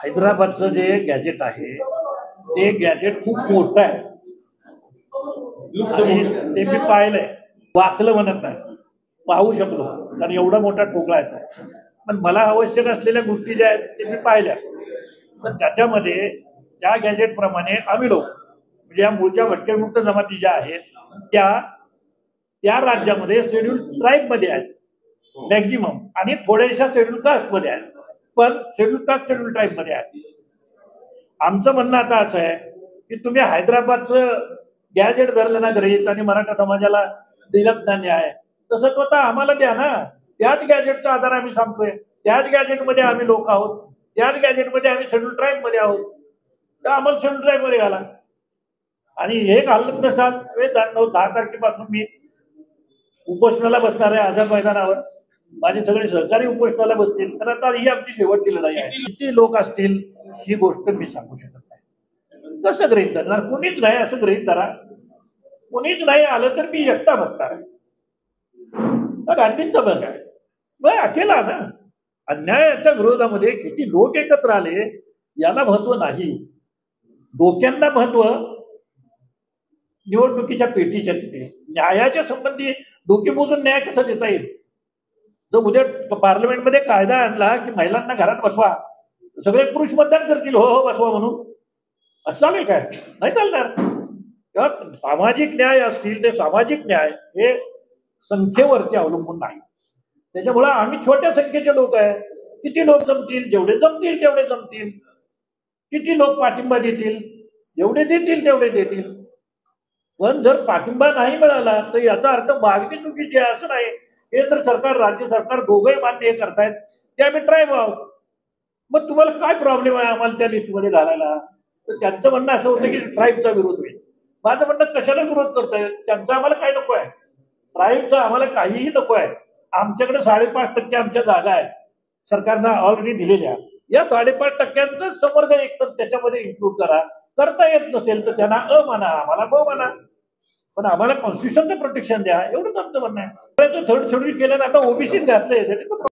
हैदराबादचं जे गॅजेट आहे ते गॅजेट खूप मोठं आहे आणि ते मी पाहिलंय, वाचलं म्हणत नाही, पाहू शकलो, कारण एवढा मोठा ठोकळा आहे. पण मला आवश्यक असलेल्या गोष्टी ज्या आहेत ते मी पाहिल्या. तर त्याच्यामध्ये त्या गॅजेट प्रमाणे आम्ही लोक म्हणजे या मूळच्या भटकेमुक्त जमाती ज्या आहेत त्या राज्यामध्ये शेड्यूल ट्राईब मध्ये आहेत मॅक्झिमम, आणि थोड्याशा शेड्यूल कास्ट मध्ये आहेत, पण शेड्यूल कास्ट शेड्यूल ट्राईब मध्ये आहेत. आमचं म्हणणं आता असं आहे की तुम्ही हैदराबादचं गॅजेट धरलं ना गृहीत आणि मराठा समाजाला दिलत ना न्याय, तसं तो आता आम्हाला द्या ना. त्याच गॅजेटचा आधार आम्ही सांगतोय, त्याच गॅजेटमध्ये आम्ही लोक आहोत, त्याच गॅजेटमध्ये आम्ही शेड्यूल ट्राईब मध्ये आहोत, तर आम्हाला शेड्यूल ट्राईब मध्ये घाला. आणि हे घालत नसाल 10 तारखेपासून मी उपोषणाला बसणार आहे आझाद मैदानावर. माझे सगळे सहकारी उपोषणाला बसतील. तर आता ही आमची शेवटची लढाई आहे. किती लोक असतील ही गोष्ट मी सांगू शकत नाही. कसं गृहीत धरणार? कोणीच नाही असं गृहीत धरा. कोणीच नाही आलं तर मी एकटा बघणार आहे. गांधींचा बघ आहे मग अकेला ना. अन्यायाच्या विरोधामध्ये किती लोक एकत्र आले याला महत्व नाही. डोक्यांना महत्व निवडणुकीच्या पेटीच्या तिथे. न्यायाच्या संबंधी डोके मोजून न्याय कसा देता येईल? जर उद्या पार्लमेंटमध्ये कायदा आणला की महिलांना घरात बसवा, सगळे पुरुष मतदान करतील हो हो बसवा म्हणून, असं चालेल काय? नाही चालणार. तेव्हा सामाजिक न्याय असतील ते सामाजिक न्याय हे संख्येवरती अवलंबून नाही. त्याच्यामुळे आम्ही छोट्या संख्येचे लोक आहे. किती लोक जमतील? जेवढे जमतील तेवढे जमतील. किती लोक पाठिंबा देतील? जेवढे देतील तेवढे देतील. पण जर पाठिंबा नाही मिळाला तर याचा अर्थ मागणी चुकीची आहे असं नाही. केंद्र सरकार राज्य सरकार दोघंही मान्य हे करतायत की आम्ही ट्राईब आहोत. मग तुम्हाला काय प्रॉब्लेम आहे आम्हाला त्या लिस्टमध्ये घालायला? तर त्यांचं म्हणणं असं होतं की ट्राईबचा विरोध होईल. माझं म्हणणं कशाला विरोध करतोय? त्यांचा आम्हाला काय नको आहे? ट्राईबचा आम्हाला काहीही नको आहे. आमच्याकडे 5.5% आमच्या जागा आहेत सरकारनं ऑलरेडी दिलेल्या. या 5.5%च संवर्ग एकतर त्याच्यामध्ये इन्क्लूड करा. करता येत नसेल तर त्यांना अ म्हणा, आम्हाला ब म्हणा, पण आम्हाला कॉन्स्टिट्यूशनचं प्रोटेक्शन द्या, एवढंच आमचं म्हणणं आहे. थर्ड शेड्यूल केलं ना, आता ओबीसीत घातलंय.